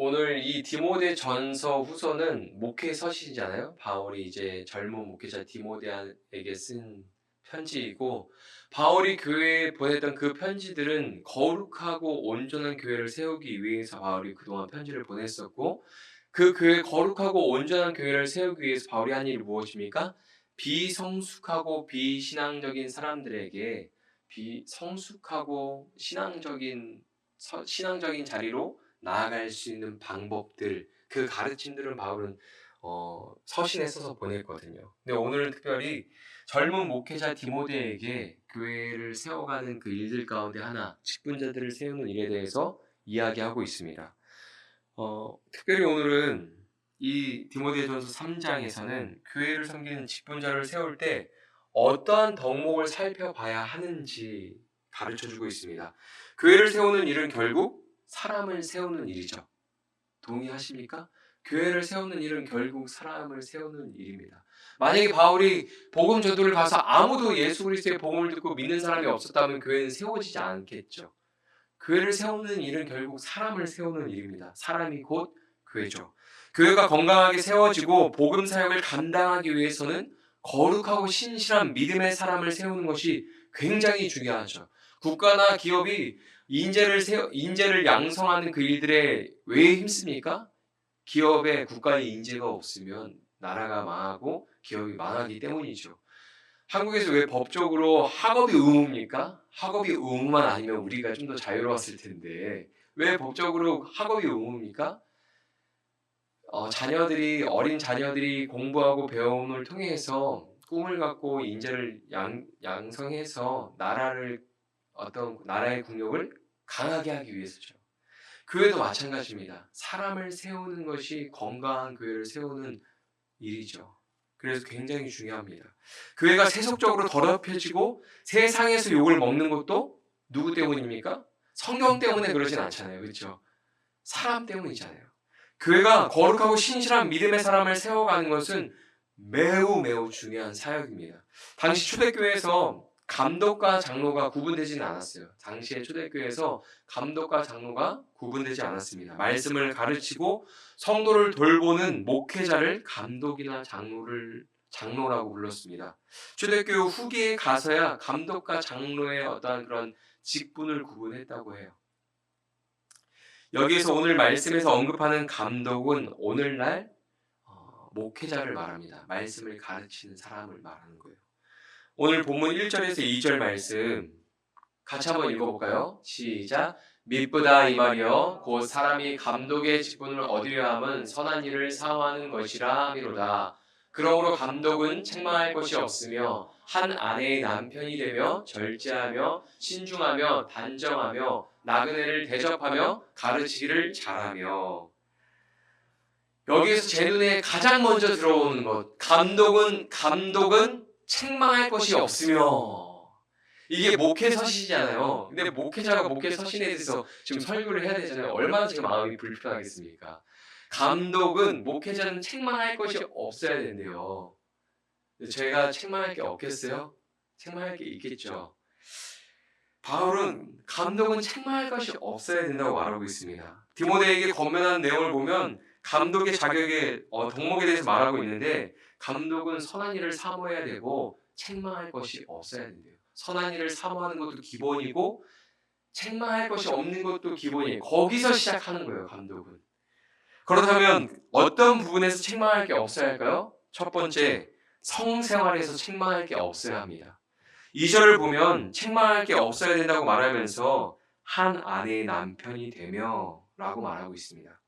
오늘 이 디모데전서 후서는 목회 서신이잖아요. 바울이 이제 젊은 목회자 디모데에게 쓴 편지이고, 바울이 교회에 보냈던 그 편지들은 거룩하고 온전한 교회를 세우기 위해서 바울이 그동안 편지를 보냈었고, 그 교회 거룩하고 온전한 교회를 세우기 위해서 바울이 한 일이 무엇입니까? 비성숙하고 비신앙적인 사람들에게 비성숙하고 신앙적인 자리로 나아갈 수 있는 방법들, 그 가르침들은 바울은 서신에 써서 보냈거든요. 근데 오늘은 특별히 젊은 목회자 디모데에게 교회를 세워가는 그 일들 가운데 하나, 직분자들을 세우는 일에 대해서 이야기하고 있습니다. 특별히 오늘은 이 디모데전서 3장에서는 교회를 섬기는 직분자를 세울 때 어떠한 덕목을 살펴봐야 하는지 가르쳐주고 있습니다. 교회를 세우는 일은 결국 사람을 세우는 일이죠. 동의하십니까? 교회를 세우는 일은 결국 사람을 세우는 일입니다. 만약에 바울이 복음 전도를 가서 아무도 예수 그리스도의 복음을 듣고 믿는 사람이 없었다면 교회는 세워지지 않겠죠. 교회를 세우는 일은 결국 사람을 세우는 일입니다. 사람이 곧 교회죠. 교회가 건강하게 세워지고 복음 사역을 감당하기 위해서는 거룩하고 신실한 믿음의 사람을 세우는 것이 굉장히 중요하죠. 국가나 기업이 인재를 양성하는 그 일들에 왜 힘씁니까? 기업에 국가의 인재가 없으면 나라가 망하고 기업이 망하기 때문이죠. 한국에서 왜 법적으로 학업이 의무입니까? 학업이 의무만 아니면 우리가 좀 더 자유로웠을 텐데 왜 법적으로 학업이 의무입니까? 어린 자녀들이 공부하고 배움을 통해서 꿈을 갖고 인재를 양성해서 어떤 나라의 국력을 강하게 하기 위해서죠. 교회도 마찬가지입니다. 사람을 세우는 것이 건강한 교회를 세우는 일이죠. 그래서 굉장히 중요합니다. 교회가 세속적으로 더럽혀지고 세상에서 욕을 먹는 것도 누구 때문입니까? 성경 때문에 그러진 않잖아요. 그렇죠? 사람 때문이잖아요. 교회가 거룩하고 신실한 믿음의 사람을 세워가는 것은 매우 매우 중요한 사역입니다. 당시 초대교회에서 감독과 장로가 구분되지는 않았어요. 당시의 초대교회에서 감독과 장로가 구분되지 않았습니다. 말씀을 가르치고 성도를 돌보는 목회자를 감독이나 장로라고 불렀습니다. 초대교회 후기에 가서야 감독과 장로의 어떠한 그런 직분을 구분했다고 해요. 여기에서 오늘 말씀에서 언급하는 감독은 오늘날 목회자를 말합니다. 말씀을 가르치는 사람을 말하는 거예요. 오늘 본문 1절에서 2절 말씀 같이 한번 읽어볼까요? 시작! 미쁘다 이 말이여 곧 사람이 감독의 직분을 얻으려 함은 선한 일을 사모하는 것이라 하미로다. 그러므로 감독은 책망할 것이 없으며 한 아내의 남편이 되며 절제하며 신중하며 단정하며 나그네를 대접하며 가르치기를 잘하며. 여기에서 제 눈에 가장 먼저 들어오는 것, 감독은 책망할 것이 없으며. 이게 목회 서신이잖아요. 근데 목회자가 목회 서신에 대해서 지금 설교를 해야 되잖아요. 얼마나 지금 마음이 불편하겠습니까? 감독은, 목회자는 책망할 것이 없어야 된대요. 저희가 책망할 게 없겠어요? 책망할 게 있겠죠. 바울은 감독은 책망할 것이 없어야 된다고 말하고 있습니다. 디모데에게 권면하는 내용을 보면 감독의 자격의 덕목에 대해서 말하고 있는데, 감독은 선한 일을 사모해야 되고 책망할 것이 없어야 된대요. 선한 일을 사모하는 것도 기본이고 책망할 것이 없는 것도 기본이에요. 거기서 시작하는 거예요, 감독은. 그렇다면 어떤 부분에서 책망할 게 없어야 할까요? 첫 번째, 성생활에서 책망할 게 없어야 합니다. 2절을 보면 책망할 게 없어야 된다고 말하면서 한 아내의 남편이 되며 라고 말하고 있습니다.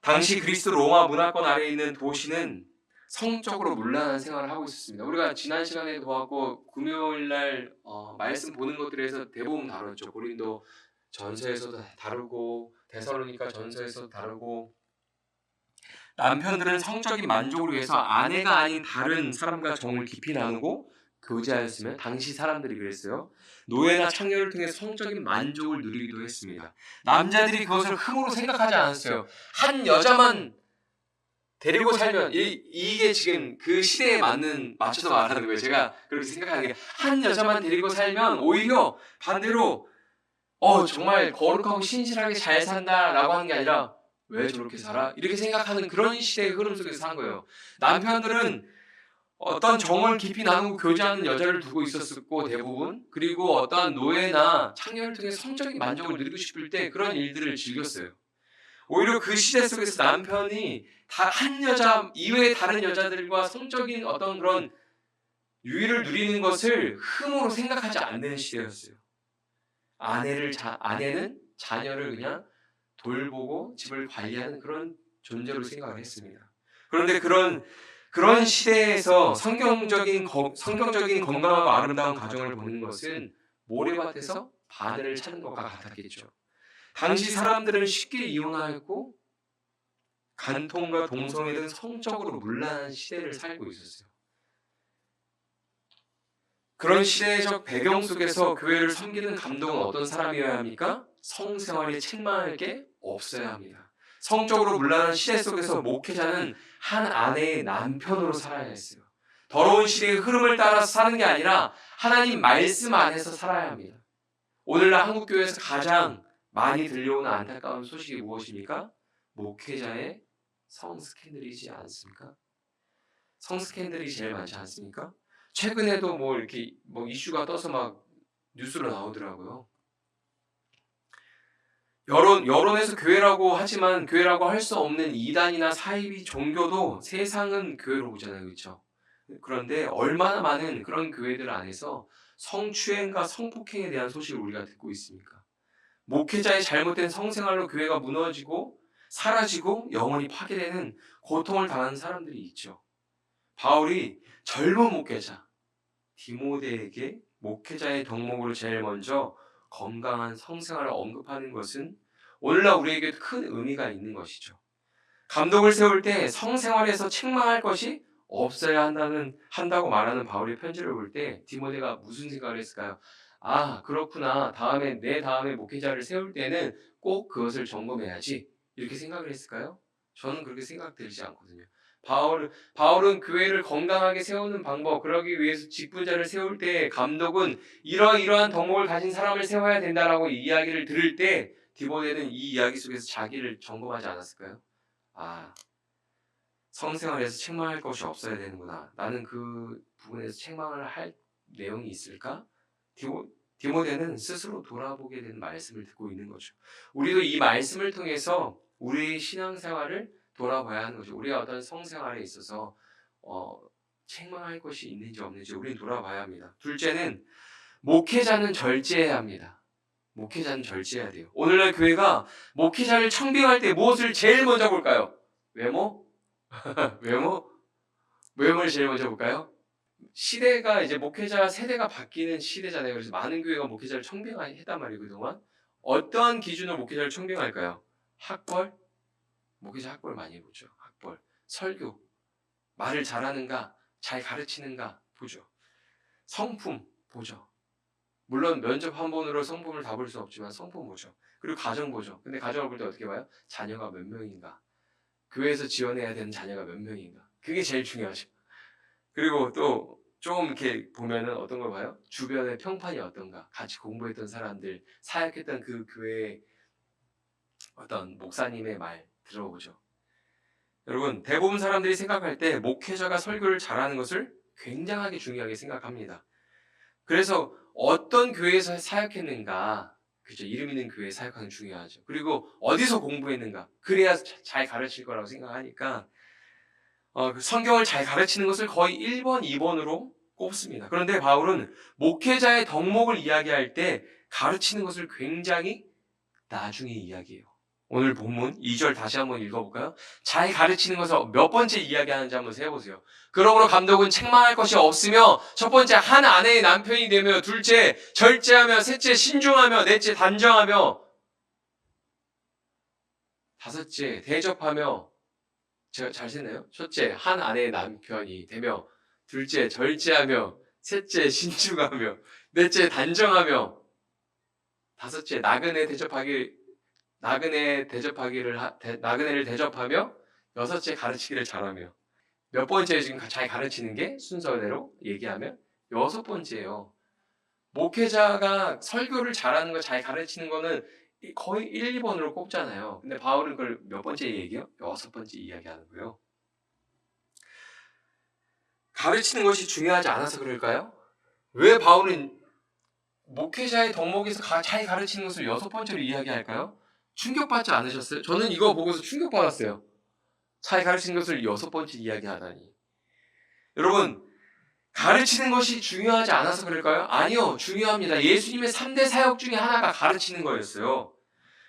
당시 그리스 로마 문화권 아래에 있는 도시는 성적으로 문란한 생활을 하고 있었습니다. 우리가 지난 시간에도 보았고 금요일날 말씀 보는 것들에서 대부분 다뤘죠. 고린도 전서에서도 다루고 데살로니가 전서에서도 다루고, 남편들은 성적인 만족을 위해서 아내가 아닌 다른 사람과 정을 깊이 나누고 교제하였으면, 당시 사람들이 그랬어요. 노예나 창녀를 통해 성적인 만족을 누리기도 했습니다. 남자들이 그것을 흠으로 생각하지 않았어요. 한 여자만 데리고 살면, 이게 지금 그 시대에 맞춰서 말하는 거예요. 제가 그렇게 생각하는 게, 한 여자만 데리고 살면 오히려 반대로 정말 거룩하고 신실하게 잘 산다라고 하는 게 아니라 왜 저렇게 살아? 이렇게 생각하는 그런 시대의 흐름 속에서 산 거예요. 남편들은 어떤 정을 깊이 나누고 교제하는 여자를 두고 있었고 대부분, 그리고 어떠한 노예나 창녀를 통해 성적인 만족을 누리고 싶을 때 그런 일들을 즐겼어요. 오히려 그 시대 속에서 남편이 다 한 여자 이외의 다른 여자들과 성적인 어떤 그런 유의를 누리는 것을 흠으로 생각하지 않는 시대였어요. 아내는 자녀를 그냥 돌보고 집을 관리하는 그런 존재로 생각을 했습니다. 그런데 그런 시대에서 성경적인 건강하고 아름다운 가정을 보는 것은 모래밭에서 바늘을 찾는 것과 같았겠죠. 당시 사람들은 쉽게 이혼하였고 간통과 동성애 등 성적으로 문란한 시대를 살고 있었어요. 그런 시대적 배경 속에서 교회를 섬기는 감독은 어떤 사람이어야 합니까? 성생활에 책망할 게 없어야 합니다. 성적으로 문란한 시대 속에서 목회자는 한 아내의 남편으로 살아야 했어요. 더러운 시대의 흐름을 따라서 사는 게 아니라 하나님 말씀 안에서 살아야 합니다. 오늘날 한국교회에서 가장 많이 들려오는 안타까운 소식이 무엇입니까? 목회자의 성스캔들이지 않습니까? 성스캔들이 제일 많지 않습니까? 최근에도 뭐 이렇게 뭐 이슈가 떠서 막 뉴스로 나오더라고요. 여론에서 교회라고 하지만 교회라고 할 수 없는 이단이나 사이비 종교도 세상은 교회로 보잖아요, 그렇죠? 그런데 얼마나 많은 그런 교회들 안에서 성추행과 성폭행에 대한 소식을 우리가 듣고 있습니까? 목회자의 잘못된 성생활로 교회가 무너지고 사라지고 영혼이 파괴되는 고통을 당하는 사람들이 있죠. 바울이 젊은 목회자 디모데에게 목회자의 덕목으로 제일 먼저 건강한 성생활을 언급하는 것은 오늘날 우리에게 큰 의미가 있는 것이죠. 감독을 세울 때 성생활에서 책망할 것이 없어야 한다고 말하는 바울의 편지를 볼 때 디모데가 무슨 생각을 했을까요? 아, 그렇구나. 내 다음에 목회자를 세울 때는 꼭 그것을 점검해야지. 이렇게 생각을 했을까요? 저는 그렇게 생각되지 않거든요. 바울은 교회를 건강하게 세우는 방법, 그러기 위해서 직분자를 세울 때 감독은 이러이러한 덕목을 가진 사람을 세워야 된다라고 이야기를 들을 때 디모데는 이 이야기 속에서 자기를 점검하지 않았을까요? 아, 성생활에서 책망할 것이 없어야 되는구나. 나는 그 부분에서 책망을 할 내용이 있을까? 디모데는 스스로 돌아보게 되는 말씀을 듣고 있는 거죠. 우리도 이 말씀을 통해서 우리의 신앙생활을 돌아봐야 하는 거죠. 우리가 어떤 성생활에 있어서 책망할 것이 있는지 없는지 우리는 돌아봐야 합니다. 둘째는 목회자는 절제해야 합니다. 목회자는 절제해야 돼요. 오늘날 교회가 목회자를 청빙할 때 무엇을 제일 먼저 볼까요? 외모? 외모를 제일 먼저 볼까요? 시대가 이제 목회자 세대가 바뀌는 시대잖아요. 그래서 많은 교회가 목회자를 청빙했단 말이에요, 그동안. 어떠한 기준으로 목회자를 청빙할까요? 학벌? 목회자 학벌 많이 보죠. 학벌. 설교. 말을 잘하는가? 잘 가르치는가? 보죠. 성품 보죠. 물론 면접 한 번으로 성품을 다 볼 수 없지만 성품 보죠. 그리고 가정 보죠. 근데 가정을 볼 때 어떻게 봐요? 자녀가 몇 명인가? 교회에서 지원해야 되는 자녀가 몇 명인가? 그게 제일 중요하죠. 그리고 또 좀 이렇게 보면은 어떤 걸 봐요? 주변의 평판이 어떤가? 같이 공부했던 사람들, 사역했던 그 교회의 어떤 목사님의 말 들어보죠. 여러분, 대부분 사람들이 생각할 때 목회자가 설교를 잘하는 것을 굉장하게 중요하게 생각합니다. 그래서 어떤 교회에서 사역했는가, 그죠? 이름 있는 교회에 사역하는 게 중요하죠. 그리고 어디서 공부했는가, 그래야 잘 가르칠 거라고 생각하니까 그 성경을 잘 가르치는 것을 거의 1번, 2번으로 꼽습니다. 그런데 바울은 목회자의 덕목을 이야기할 때 가르치는 것을 굉장히 나중에 이야기해요. 오늘 본문 2절 다시 한번 읽어볼까요? 잘 가르치는 것을 몇 번째 이야기하는지 한번 세어보세요. 그러므로 감독은 책망할 것이 없으며 첫 번째 한 아내의 남편이 되며 둘째 절제하며 셋째 신중하며 넷째 단정하며 다섯째 대접하며 제가 잘 세네요. 첫째 한 아내의 남편이 되며 둘째 절제하며 셋째 신중하며 넷째 단정하며 다섯째 나그네를 대접하며 여섯째 가르치기를 잘하며 몇 번째 지금 잘 가르치는 게 순서대로 얘기하면 여섯 번째예요. 목회자가 설교를 잘하는 거 잘 가르치는 거는 거의 1, 2번으로 꼽잖아요. 근데 바울은 그걸 몇 번째 얘기해요? 6번째 이야기하는 거예요. 가르치는 것이 중요하지 않아서 그럴까요? 왜 바울은 목회자의 덕목에서 잘 가르치는 것을 6번째로 이야기할까요? 충격받지 않으셨어요? 저는 이거 보고서 충격받았어요. 잘 가르치는 것을 6번째 이야기하다니. 여러분, 가르치는 것이 중요하지 않아서 그럴까요? 아니요, 중요합니다. 예수님의 3대 사역 중에 하나가 가르치는 거였어요.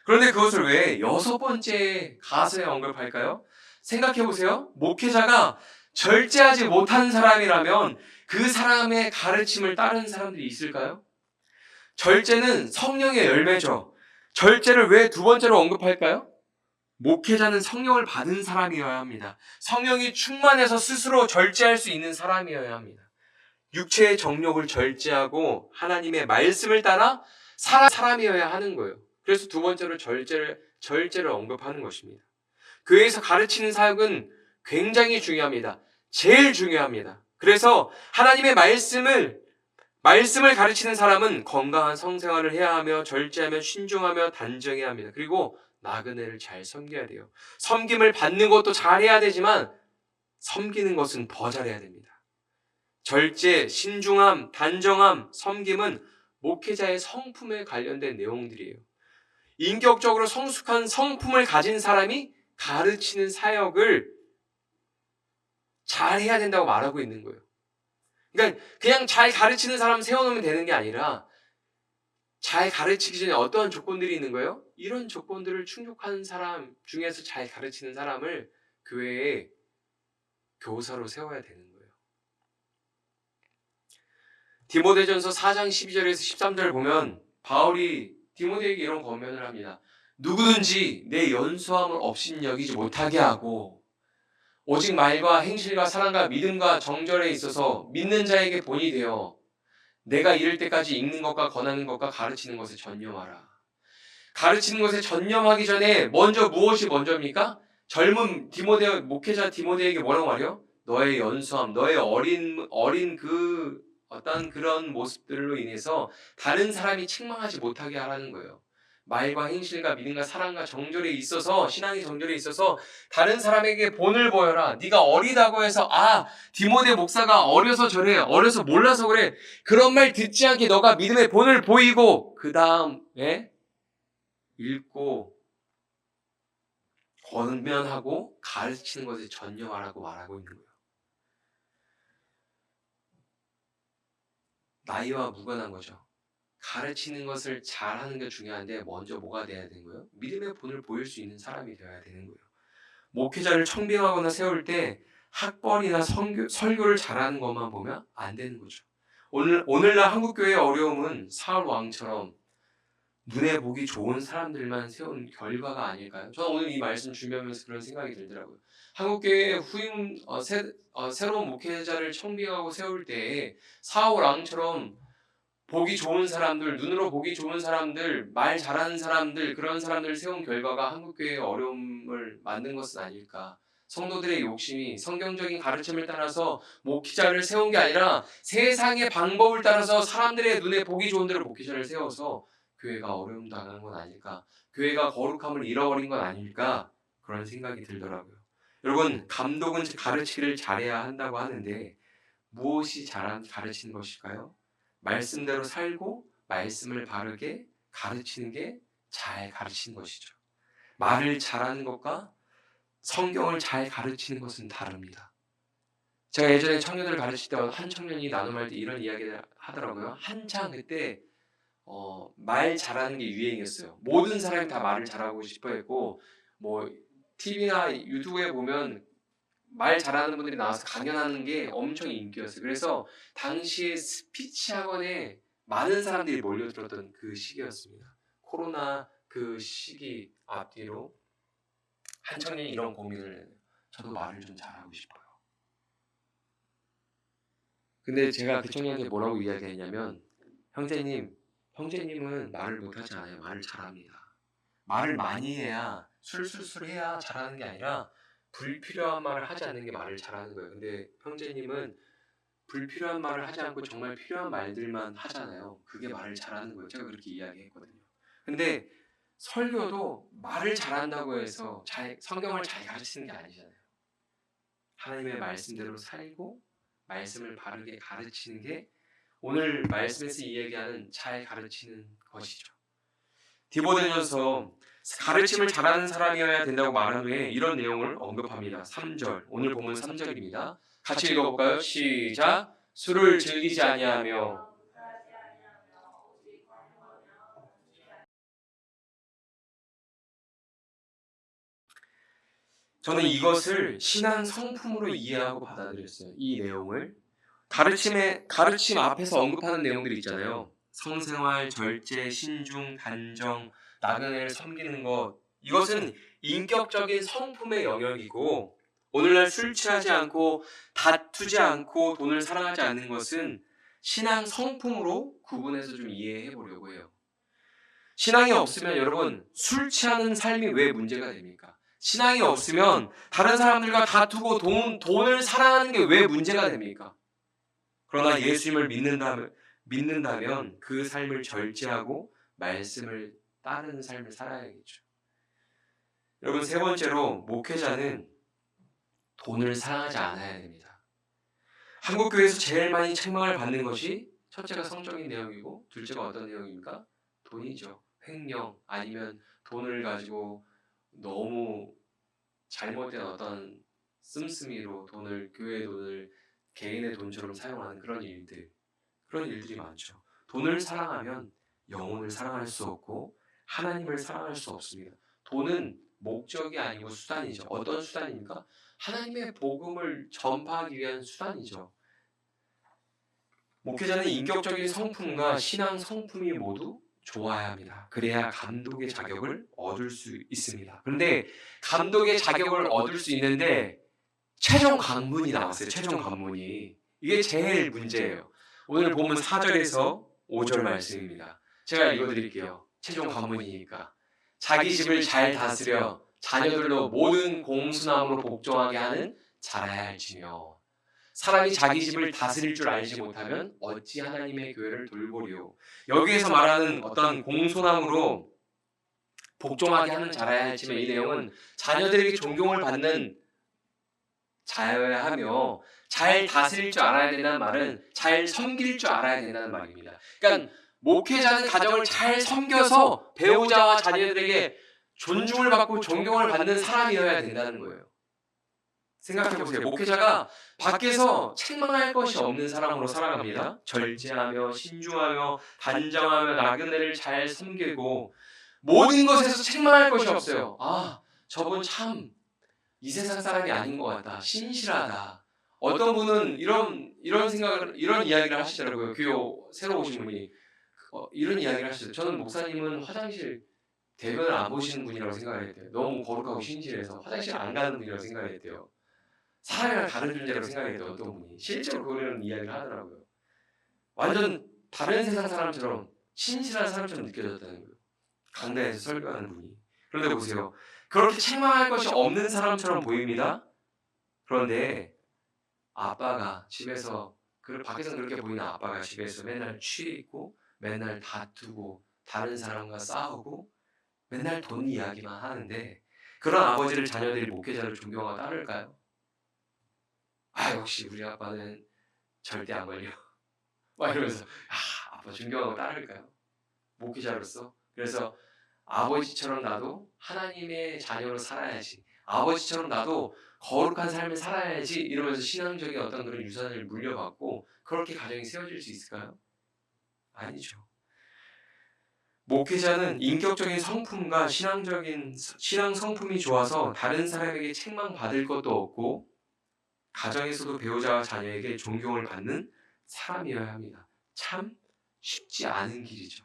그런데 그것을 왜 6번째 가서에 언급할까요? 생각해보세요. 목회자가 절제하지 못한 사람이라면 그 사람의 가르침을 따르는 사람들이 있을까요? 절제는 성령의 열매죠. 절제를 왜 2번째로 언급할까요? 목회자는 성령을 받은 사람이어야 합니다. 성령이 충만해서 스스로 절제할 수 있는 사람이어야 합니다. 육체의 정욕을 절제하고 하나님의 말씀을 따라 사람이어야 하는 거예요. 그래서 2번째로 절제를 언급하는 것입니다. 교회에서 가르치는 사역은 굉장히 중요합니다. 제일 중요합니다. 그래서 하나님의 말씀을 가르치는 사람은 건강한 성생활을 해야 하며 절제하며 신중하며 단정해야 합니다. 그리고 나그네를 잘 섬겨야 돼요. 섬김을 받는 것도 잘해야 되지만 섬기는 것은 더 잘해야 됩니다. 절제, 신중함, 단정함, 섬김은 목회자의 성품에 관련된 내용들이에요. 인격적으로 성숙한 성품을 가진 사람이 가르치는 사역을 잘해야 된다고 말하고 있는 거예요. 그러니까 그냥 잘 가르치는 사람 세워놓으면 되는 게 아니라 잘 가르치기 전에 어떠한 조건들이 있는 거예요? 이런 조건들을 충족하는 사람 중에서 잘 가르치는 사람을 교회에 교사로 세워야 되는 거예요. 디모데전서 4장 12절에서 13절 보면 바울이 디모데에게 이런 권면을 합니다. 누구든지 내 연수함을 없인 여기지 못하게 하고 오직 말과 행실과 사랑과 믿음과 정절에 있어서 믿는 자에게 본이 되어 내가 이를 때까지 읽는 것과 권하는 것과 가르치는 것에 전념하라. 가르치는 것에 전념하기 전에 먼저 무엇이 먼저입니까? 젊은 목회자 디모데에게 뭐라고 말해요? 너의 연수함, 너의 어린 그 어떤 그런 모습들로 인해서 다른 사람이 책망하지 못하게 하라는 거예요. 말과 행실과 믿음과 사랑과 정절에 있어서 신앙의 정절에 있어서 다른 사람에게 본을 보여라. 네가 어리다고 해서 디모데 목사가 어려서 저래, 어려서 몰라서 그래. 그런 말 듣지 않게 너가 믿음의 본을 보이고 그 다음에 읽고 권면하고 가르치는 것에 전념하라고 말하고 있는 거예요. 나이와 무관한 거죠. 가르치는 것을 잘하는 게 중요한데 먼저 뭐가 돼야 되는 거예요? 믿음의 본을 보일 수 있는 사람이 되어야 되는 거예요. 목회자를 청빙하거나 세울 때 학벌이나 설교를 잘하는 것만 보면 안 되는 거죠. 오늘날 한국교회의 어려움은 사울 왕처럼 눈에 보기 좋은 사람들만 세운 결과가 아닐까요? 저는 오늘 이 말씀 준비하면서 그런 생각이 들더라고요. 한국교회의 새로운 목회자를 청빙하고 세울 때 사울 왕처럼 보기 좋은 사람들, 눈으로 보기 좋은 사람들, 말 잘하는 사람들, 그런 사람들을 세운 결과가 한국교회의 어려움을 만든 것은 아닐까. 성도들의 욕심이 성경적인 가르침을 따라서 목회자를 세운 게 아니라 세상의 방법을 따라서 사람들의 눈에 보기 좋은 대로 목회자를 세워서 교회가 어려움 당하는 건 아닐까. 교회가 거룩함을 잃어버린 건 아닐까. 그런 생각이 들더라고요. 여러분, 감독은 가르치기를 잘해야 한다고 하는데 무엇이 가르치는 것일까요? 말씀대로 살고 말씀을 바르게 가르치는 게 잘 가르치는 것이죠. 말을 잘하는 것과 성경을 잘 가르치는 것은 다릅니다. 제가 예전에 청년들을 가르칠 때 한 청년이 나눔할 때 이런 이야기를 하더라고요. 한창 그때 말 잘하는 게 유행이었어요. 모든 사람이 다 말을 잘하고 싶어 했고 뭐 TV나 유튜브에 보면 말 잘하는 분들이 나와서 강연하는 게 엄청 인기였어요. 그래서 당시에 스피치 학원에 많은 사람들이 몰려들었던 그 시기였습니다. 코로나 그 시기 앞뒤로 한 청년이 이런 고민을 해요. 저도 말을 좀 잘하고 싶어요. 근데 제가 그 청년한테 뭐라고 이야기했냐면 형제님은 말을 못하지 않아요. 말을 잘합니다. 말을 많이 해야 술술술 해야 잘하는 게 아니라 불필요한 말을 하지 않는 게 말을 잘하는 거예요. 근데 형제님은 불필요한 말을 하지 않고 정말 필요한 말들만 하잖아요. 그게 말을 잘하는 거예요. 제가 그렇게 이야기했거든요. 근데 설교도 말을 잘한다고 해서 성경을 잘 가르치는 게 아니잖아요. 하나님의 말씀대로 살고 말씀을 바르게 가르치는 게 오늘 말씀에서 이야기하는 잘 가르치는 것이죠. 디모데전서 가르침을 잘하는 사람이어야 된다고 말한 후에 이런 내용을 언급합니다. 3절, 오늘 본문 3절입니다. 같이 읽어볼까요? 시작! 술을 즐기지 아니하며 저는 이것을 신앙 성품으로 이해하고 받아들였어요. 이 내용을 가르침 앞에서 언급하는 내용들이 있잖아요. 성생활, 절제, 신중, 단정, 나그네를 섬기는 것, 이것은 인격적인 성품의 영역이고 오늘날 술 취하지 않고 다투지 않고 돈을 사랑하지 않는 것은 신앙 성품으로 구분해서 좀 이해해 보려고 해요. 신앙이 없으면 여러분 술 취하는 삶이 왜 문제가 됩니까? 신앙이 없으면 다른 사람들과 다투고 돈을 사랑하는 게 왜 문제가 됩니까? 그러나 예수님을 믿는다면 그 삶을 절제하고 말씀을 따르는 삶을 살아야겠죠. 여러분, 세 번째로 목회자는 돈을 사랑하지 않아야 됩니다. 한국 교회에서 제일 많이 책망을 받는 것이 첫째가 성적인 내용이고 둘째가 어떤 내용입니까? 돈이죠. 횡령 아니면 돈을 가지고 너무 잘못된 어떤 씀씀이로 교회의 돈을 개인의 돈처럼 사용하는 그런 일들이 많죠. 돈을 사랑하면 영혼을 사랑할 수 없고 하나님을 사랑할 수 없습니다. 돈은 목적이 아니고 수단이죠. 어떤 수단입니까? 하나님의 복음을 전파하기 위한 수단이죠. 목회자는 인격적인 성품과 신앙 성품이 모두 좋아야 합니다. 그래야 감독의 자격을 얻을 수 있습니다. 그런데 감독의 자격을 얻을 수 있는데 최종 관문이 나왔어요. 최종 관문이. 이게 제일 문제예요. 오늘 본문 4절에서 5절 말씀입니다. 제가 읽어드릴게요. 최종 관문이니까. 자기 집을 잘 다스려 자녀들로 모든 공순함으로 복종하게 하는 자라야 할지며 사람이 자기 집을 다스릴 줄 알지 못하면 어찌 하나님의 교회를 돌보리요. 여기에서 말하는 어떤 공손함으로 복종하게 하는 자라야 할지며 이 내용은 자녀들에게 존경을 받는 자여야 하며 잘 다스릴 줄 알아야 된다는 말은 잘 섬길 줄 알아야 된다는 말입니다. 그러니까 목회자는 가정을 잘 섬겨서 배우자와 자녀들에게 존중을 받고 존경을 받는 사람이어야 된다는 거예요. 생각해보세요. 목회자가 밖에서 책망할 것이 없는 사람으로 살아갑니다. 절제하며 신중하며 단정하며 나그네를 잘 섬기고 모든 것에서 책망할 것이 없어요. 저분 참 이 세상 사람이 아닌 것 같다. 신실하다. 어떤 분은 이런 이야기를 하시더라고요. 교회 새로 오신 분이 이런 이야기를 하시죠. 저는 목사님은 화장실 대변을 안 보시는 분이라고 생각을 했대요. 너무 거룩하고 신실해서 화장실 안 가는 분이라고 생각을 했대요. 사람이랑 다른 존재라고 생각했대요. 어떤 분이 실제로 그런 이야기를 하더라고요. 완전 다른 세상 사람처럼 신실한 사람처럼 느껴졌다는 거예요. 강단에서 설교하는 분이. 그런데 보세요. 그렇게 책망할 것이 없는 사람처럼 보입니다. 그런데 아빠가 집에서 밖에서 그렇게 보이는 아빠가 집에서 맨날 취해 있고 맨날 다투고 다른 사람과 싸우고 맨날 돈 이야기만 하는데 그런 아버지를 자녀들이 목회자를 존경하고 따를까요? 역시 우리 아빠는 절대 안 걸려. 막 이러면서 아빠 존경하고 따를까요? 목회자로서. 그래서 아버지처럼 나도 하나님의 자녀로 살아야지. 아버지처럼 나도 거룩한 삶을 살아야지. 이러면서 신앙적인 어떤 그런 유산을 물려받고 그렇게 가정이 세워질 수 있을까요? 아니죠. 목회자는 인격적인 성품과 신앙 성품이 좋아서 다른 사람에게 책망받을 것도 없고 가정에서도 배우자와 자녀에게 존경을 받는 사람이어야 합니다. 참 쉽지 않은 길이죠.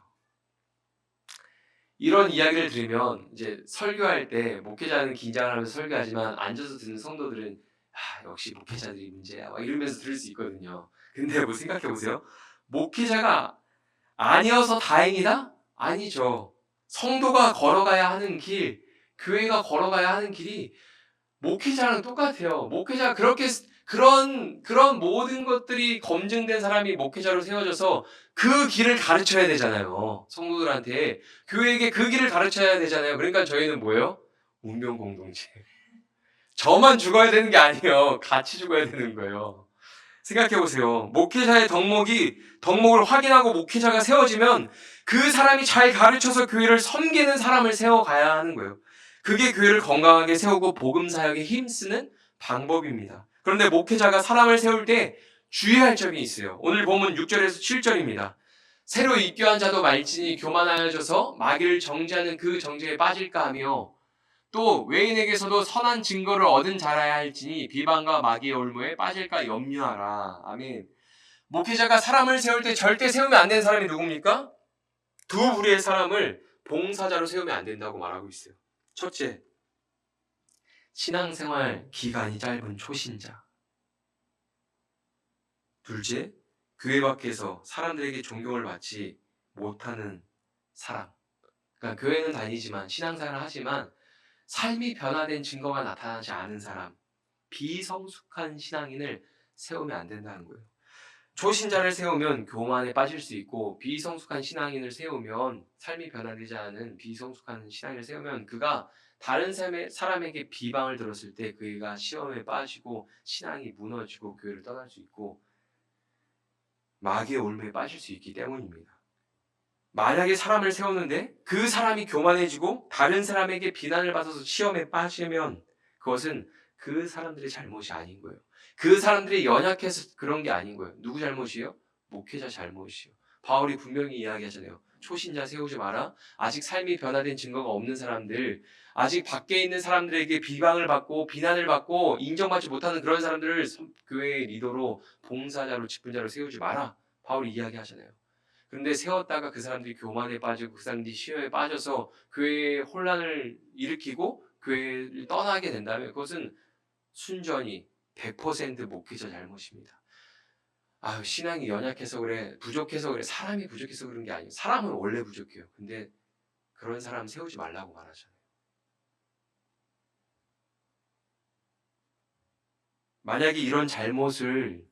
이런 이야기를 들으면 이제 설교할 때 목회자는 긴장을 하면서 설교하지만 앉아서 듣는 성도들은 역시 목회자들이 문제야 막 이러면서 들을 수 있거든요. 근데 생각해 보세요. 목회자가 아니어서 다행이다? 아니죠. 성도가 걸어가야 하는 길, 교회가 걸어가야 하는 길이 목회자랑 똑같아요. 목회자 그렇게 그런 모든 것들이 검증된 사람이 목회자로 세워져서 그 길을 가르쳐야 되잖아요. 성도들한테 교회에게 그 길을 가르쳐야 되잖아요. 그러니까 저희는 뭐예요? 운명 공동체. 저만 죽어야 되는 게 아니에요. 같이 죽어야 되는 거예요. 생각해 보세요. 목회자의 덕목을 확인하고 목회자가 세워지면 그 사람이 잘 가르쳐서 교회를 섬기는 사람을 세워가야 하는 거예요. 그게 교회를 건강하게 세우고 복음 사역에 힘쓰는 방법입니다. 그런데 목회자가 사람을 세울 때 주의할 점이 있어요. 오늘 보면 6절에서 7절입니다. 새로 입교한 자도 말지니 교만하여져서 마귀를 정죄하는 그 정죄에 빠질까 하며 또 외인에게서도 선한 증거를 얻은 자라야 할지니 비방과 마귀의 올무에 빠질까 염려하라. 아멘. 목회자가 사람을 세울 때 절대 세우면 안 되는 사람이 누굽니까? 두 부류의 사람을 봉사자로 세우면 안 된다고 말하고 있어요. 첫째, 신앙생활 기간이 짧은 초신자. 둘째, 교회 밖에서 사람들에게 존경을 받지 못하는 사람. 그러니까 교회는 다니지만 신앙생활을 하지만 삶이 변화된 증거가 나타나지 않은 사람, 비성숙한 신앙인을 세우면 안 된다는 거예요. 초신자를 세우면 교만에 빠질 수 있고 비성숙한 신앙인을 세우면 삶이 변화되지 않은 비성숙한 신앙인을 세우면 그가 다른 사람에게 비방을 들었을 때 그가 시험에 빠지고 신앙이 무너지고 교회를 떠날 수 있고 마귀의 올무에 빠질 수 있기 때문입니다. 만약에 사람을 세우는데 그 사람이 교만해지고 다른 사람에게 비난을 받아서 시험에 빠지면 그것은 그 사람들의 잘못이 아닌 거예요. 그 사람들이 연약해서 그런 게 아닌 거예요. 누구 잘못이에요? 목회자 잘못이에요. 바울이 분명히 이야기하잖아요. 초신자 세우지 마라. 아직 삶이 변화된 증거가 없는 사람들, 아직 밖에 있는 사람들에게 비방을 받고 비난을 받고 인정받지 못하는 그런 사람들을 교회의 리더로 봉사자로 직분자로 세우지 마라. 바울이 이야기하잖아요. 그런데 세웠다가 그 사람들이 교만에 빠지고 그 사람들이 시험에 빠져서 교회에 혼란을 일으키고 교회를 떠나게 된다면 그것은 순전히 100% 목회자 잘못입니다. 아유, 신앙이 연약해서 그래, 부족해서 그래, 사람이 부족해서 그런 게 아니에요. 사람은 원래 부족해요. 근데 그런 사람 세우지 말라고 말하잖아요. 만약에 이런 잘못을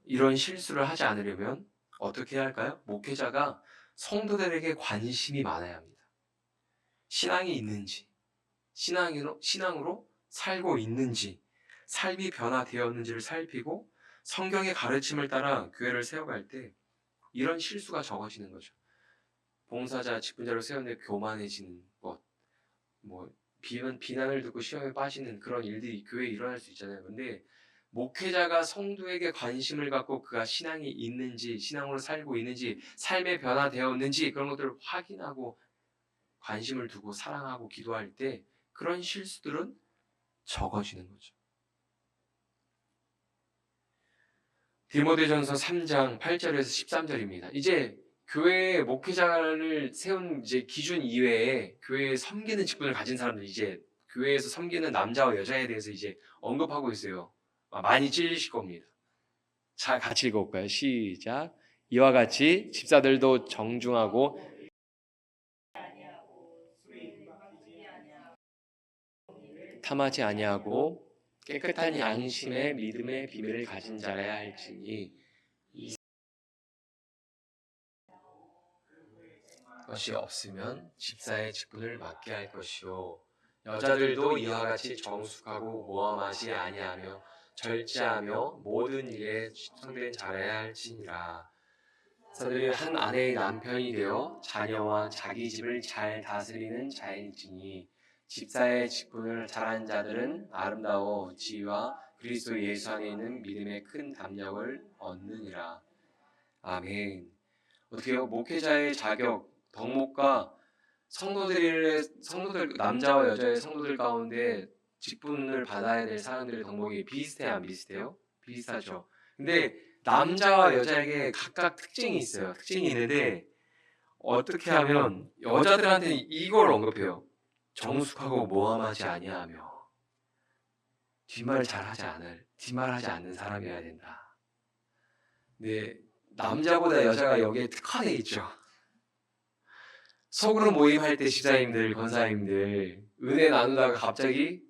이런 실수를 하지 않으려면 어떻게 해야 할까요? 목회자가 성도들에게 관심이 많아야 합니다. 신앙이 있는지, 신앙으로 살고 있는지, 삶이 변화되었는지를 살피고 성경의 가르침을 따라 교회를 세워갈 때 이런 실수가 적어지는 거죠. 봉사자, 직분자로 세웠는데 교만해지는 것, 비난을 듣고 시험에 빠지는 그런 일들이 교회에 일어날 수 있잖아요. 근데 목회자가 성도에게 관심을 갖고 그가 신앙이 있는지, 신앙으로 살고 있는지, 삶에 변화되었는지 그런 것들을 확인하고 관심을 두고 사랑하고 기도할 때 그런 실수들은 적어지는 거죠. 디모데전서 3장 8절에서 13절입니다. 이제 교회에 목회자를 세운 이제 기준 이외에 교회에 섬기는 직분을 가진 사람들 이제 교회에서 섬기는 남자와 여자에 대해서 이제 언급하고 있어요. 많이 찔리실 겁니다. 자, 같이 읽어볼까요? 시작. 이와 같이 집사들도 정중하고 탐하지 아니하고 깨끗한 양심의 믿음의 비밀을 가진 자라야 할지니 것이 없으면 집사의 직분을 맡게 할 것이요 여자들도 이와 같이 정숙하고 모함하지 아니하며 절제하며 모든 일에 충성된 자라야 할지니라. 집사들이 한 아내의 남편이 되어 자녀와 자기 집을 잘 다스리는 자일지니 집사의 직분을 잘한 자들은 아름다워 지위와 그리스도 예수 안에 있는 믿음의 큰 담력을 얻느니라. 아멘. 어떻게요? 목회자의 자격, 덕목과 성도들 남자와 여자의 성도들 가운데 직분을 받아야 될 사람들의 덕목이 비슷해요, 안 비슷해요? 비슷하죠. 근데 남자와 여자에게 각각 특징이 있어요. 특징이 있는데 어떻게 하면 여자들한테는 이걸 언급해요. 정숙하고 모함하지 아니하며 뒷말하지 않는 사람이어야 된다. 근데 남자보다 여자가 여기에 특화돼 있죠. 속으로 모임할 때 집사님들, 권사님들 은혜 나누다가 갑자기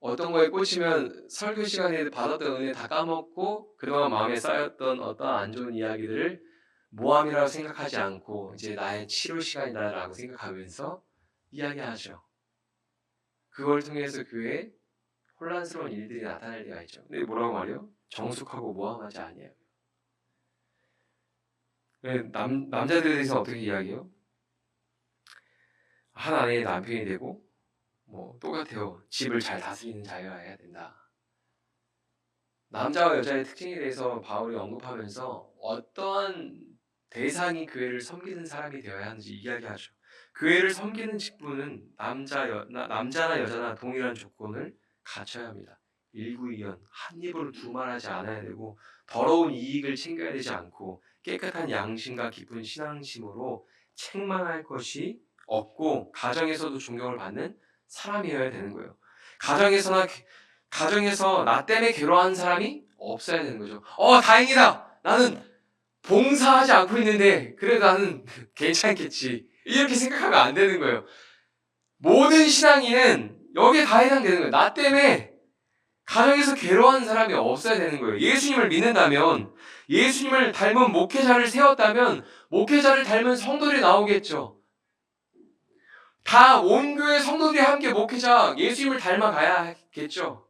어떤 거에 꽂히면 설교 시간에 받았던 은혜 다 까먹고 그동안 마음에 쌓였던 어떤 안 좋은 이야기들을 모함이라고 생각하지 않고 이제 나의 치료 시간이다라고 생각하면서 이야기하죠. 그걸 통해서 교회에 혼란스러운 일들이 나타날 때가 있죠. 근데 뭐라고 말해요? 정숙하고 모함하지 아니에요. 남자들에 대해서 어떻게 이야기해요? 한 아내의 남편이 되고 뭐 똑같아요. 집을 잘 다스리는 자여야 해야 된다. 남자와 여자의 특징에 대해서 바울이 언급하면서 어떠한 대상이 교회를 섬기는 사람이 되어야 하는지 이야기하죠. 교회를 섬기는 직분은 남자나 여자나 동일한 조건을 갖춰야 합니다. 일구이연, 한 입으로 두말하지 않아야 되고 더러운 이익을 챙겨야 되지 않고 깨끗한 양심과 깊은 신앙심으로 책망할 것이 없고 가정에서도 존경을 받는 사람이어야 되는 거예요. 가정에서 나 때문에 괴로워하는 사람이 없어야 되는 거죠. 다행이다. 나는 봉사하지 않고 있는데 그래도 나는 괜찮겠지. 이렇게 생각하면 안 되는 거예요. 모든 신앙인은 여기에 다 해당되는 거예요. 나 때문에 가정에서 괴로워하는 사람이 없어야 되는 거예요. 예수님을 믿는다면, 예수님을 닮은 목회자를 세웠다면 목회자를 닮은 성도들이 나오겠죠. 다 온 교회 성도들이 함께 목회자 예수님을 닮아가야겠죠.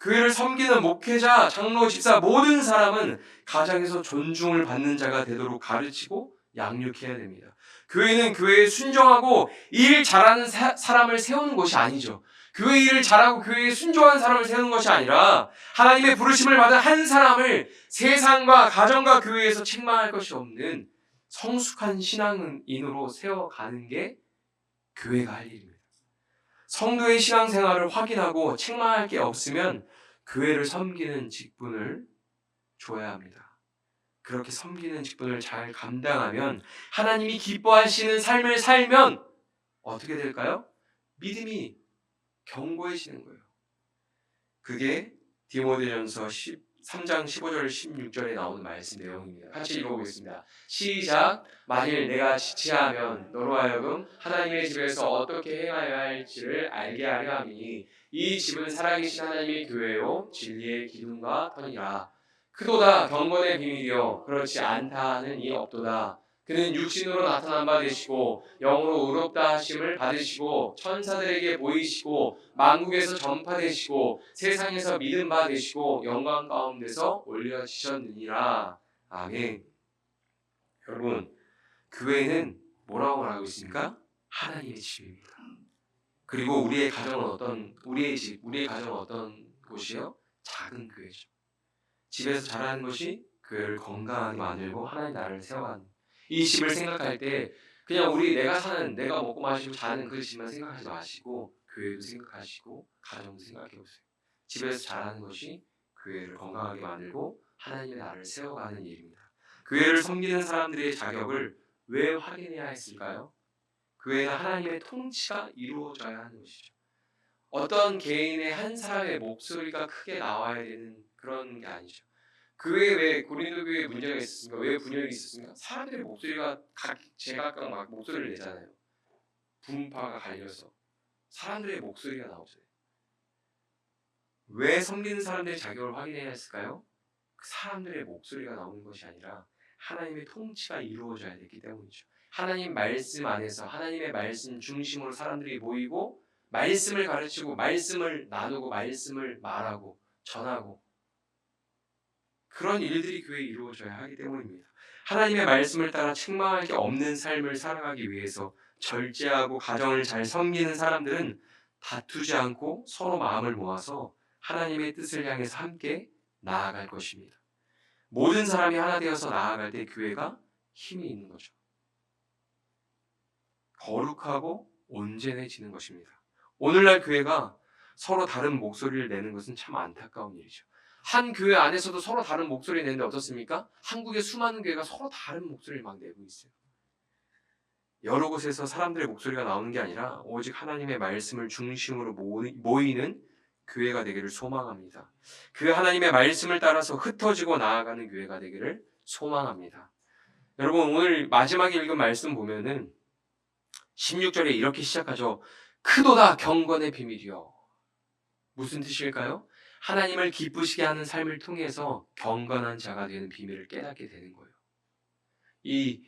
교회를 섬기는 목회자, 장로, 집사 모든 사람은 가정에서 존중을 받는 자가 되도록 가르치고 양육해야 됩니다. 교회는 교회에 순종하고 일 잘하는 사람을 세우는 것이 아니죠. 교회 일을 잘하고 교회에 순종하는 사람을 세우는 것이 아니라 하나님의 부르심을 받은 한 사람을 세상과 가정과 교회에서 책망할 것이 없는 성숙한 신앙인으로 세워가는 게 교회가 할 일입니다. 성도의 신앙생활을 확인하고 책망할 게 없으면 교회를 섬기는 직분을 줘야 합니다. 그렇게 섬기는 직분을 잘 감당하면 하나님이 기뻐하시는 삶을 살면 어떻게 될까요? 믿음이 견고해지는 거예요. 그게 디모데전서 3장 15절 16절에 나오는 말씀 내용입니다. 같이 읽어보겠습니다. 시작. 만일 내가 지체하면 너로 하여금 하나님의 집에서 어떻게 행하여야 할지를 알게 하려 함이니 이 집은 살아계신 하나님의 교회요 진리의 기둥과 터니라. 크도다 경건의 비밀이요 그렇지 않다 하는 이 없도다. 그는 육신으로 나타난 바 되시고 영으로 의롭다 하심을 받으시고 천사들에게 보이시고 만국에서 전파되시고 세상에서 믿음 바 되시고 영광 가운데서 올려지셨느니라. 아멘. 여러분, 교회는 뭐라고 말하고 있습니까? 하나님의 집입니다. 그리고 우리의 가정은 우리의 가정은 어떤 곳이요? 작은 교회죠. 집에서 자라는 것이 교회를 건강하게 만들고 하나님 나라를 세워가는 이 집을 생각할 때 그냥 내가 먹고 마시고 자는 그 집만 생각하지 마시고 교회도 생각하시고 가정도 생각해 보세요. 집에서 자라는 것이 교회를 건강하게 만들고 하나님의 나라를 세워가는 일입니다. 교회를 섬기는 사람들의 자격을 왜 확인해야 했을까요? 교회는 하나님의 통치가 이루어져야 하는 것이죠. 어떤 개인의 한 사람의 목소리가 크게 나와야 되는 그런 게 아니죠. 교회에 왜 고린도 교회에 문제가 있었습니까? 왜 분열이 있었습니까? 사람들의 목소리가 제각각 막 목소리를 내잖아요. 분파가 갈려서 사람들의 목소리가 나오죠. 왜 섬기는 사람들의 자격을 확인해야 했을까요? 그 사람들의 목소리가 나오는 것이 아니라 하나님의 통치가 이루어져야 되기 때문이죠. 하나님 말씀 안에서 하나님의 말씀 중심으로 사람들이 모이고 말씀을 가르치고 말씀을 나누고 말씀을 말하고 전하고 그런 일들이 교회에 이루어져야 하기 때문입니다. 하나님의 말씀을 따라 책망할 게 없는 삶을 살아가기 위해서 절제하고 가정을 잘 섬기는 사람들은 다투지 않고 서로 마음을 모아서 하나님의 뜻을 향해서 함께 나아갈 것입니다. 모든 사람이 하나 되어서 나아갈 때 교회가 힘이 있는 거죠. 거룩하고 온전해지는 것입니다. 오늘날 교회가 서로 다른 목소리를 내는 것은 참 안타까운 일이죠. 한 교회 안에서도 서로 다른 목소리를 내는데 어떻습니까? 한국의 수많은 교회가 서로 다른 목소리를 막 내고 있어요. 여러 곳에서 사람들의 목소리가 나오는 게 아니라 오직 하나님의 말씀을 중심으로 모이는 교회가 되기를 소망합니다. 그 하나님의 말씀을 따라서 흩어지고 나아가는 교회가 되기를 소망합니다. 여러분 오늘 마지막에 읽은 말씀 보면은 16절에 이렇게 시작하죠. 크도다 경건의 비밀이요. 무슨 뜻일까요? 하나님을 기쁘시게 하는 삶을 통해서 경건한 자가 되는 비밀을 깨닫게 되는 거예요. 이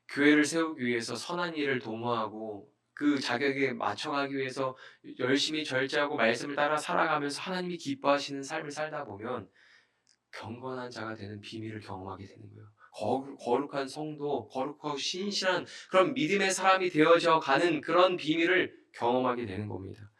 교회를 세우기 위해서 선한 일을 도모하고 그 자격에 맞춰가기 위해서 열심히 절제하고 말씀을 따라 살아가면서 하나님이 기뻐하시는 삶을 살다 보면 경건한 자가 되는 비밀을 경험하게 되는 거예요. 거룩한 성도, 거룩하고 신실한 그런 믿음의 사람이 되어져 가는 그런 비밀을 경험하게 되는 겁니다.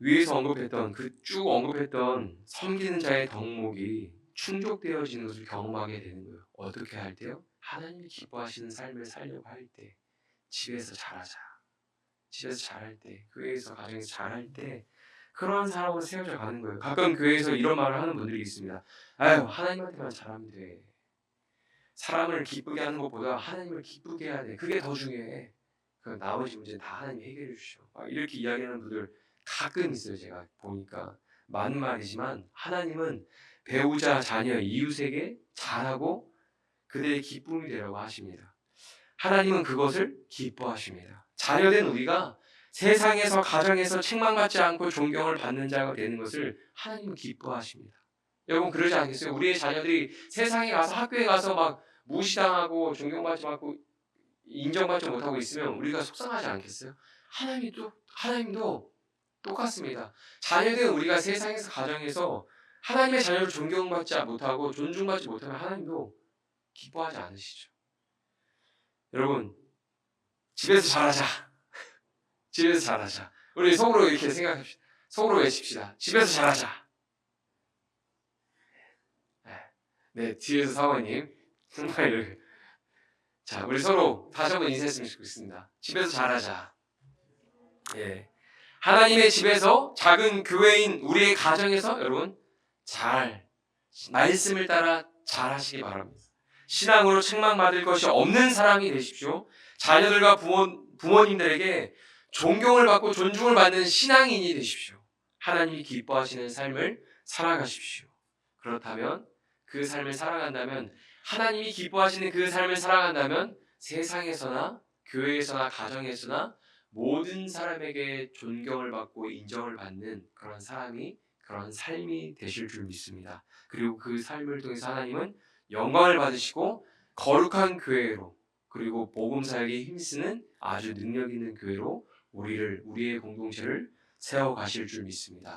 위에서 언급했던 쭉 언급했던 섬기는 자의 덕목이 충족되어지는 것을 경험하게 되는 거예요. 어떻게 할 때요? 하나님이 기뻐하시는 삶을 살려고 할 때, 집에서 잘하자. 집에서 잘할 때, 교회에서 가정에서 잘할 때 그러한 사람으로 세워져 가는 거예요. 가끔 교회에서 이런 말을 하는 분들이 있습니다. 아유, 하나님한테만 잘하면 돼. 사람을 기쁘게 하는 것보다 하나님을 기쁘게 해야 돼. 그게 더 중요해. 그 나머지 문제는 다 하나님이 해결해 주셔. 이렇게 이야기하는 분들 가끔 있어요. 제가 보니까 많은 말이지만 하나님은 배우자, 자녀, 이웃에게 잘하고 그들의 기쁨이 되라고 하십니다. 하나님은 그것을 기뻐하십니다. 자녀된 우리가 세상에서 가정에서 책망받지 않고 존경을 받는 자가 되는 것을 하나님은 기뻐하십니다. 여러분 그러지 않겠어요? 우리의 자녀들이 세상에 가서 학교에 가서 막 무시당하고 존경받지 않고 인정받지 못하고 있으면 우리가 속상하지 않겠어요? 하나님도 똑같습니다. 자녀된 우리가 세상에서 가정에서 하나님의 자녀를 존경받지 못하고 존중받지 못하면 하나님도 기뻐하지 않으시죠. 여러분 집에서 잘하자. 집에서 잘하자. 우리 속으로 이렇게 생각합시다. 속으로 외칩시다. 집에서 잘하자. 네, 뒤에서 사모님 정말 이렇게. 자, 우리 서로 다시 한번 인사했으면 좋겠습니다. 집에서 잘하자. 예. 하나님의 집에서 작은 교회인 우리의 가정에서 여러분 말씀을 따라 잘 하시기 바랍니다. 신앙으로 책망받을 것이 없는 사람이 되십시오. 자녀들과 부모님들에게 존경을 받고 존중을 받는 신앙인이 되십시오. 하나님이 기뻐하시는 삶을 살아가십시오. 그렇다면 그 삶을 살아간다면 하나님이 기뻐하시는 그 삶을 살아간다면 세상에서나 교회에서나 가정에서나 모든 사람에게 존경을 받고 인정을 받는 그런 삶이 되실 줄 믿습니다. 그리고 그 삶을 통해서 하나님은 영광을 받으시고 거룩한 교회로 그리고 복음 사역에 힘쓰는 아주 능력 있는 교회로 우리의 공동체를 세워 가실 줄 믿습니다.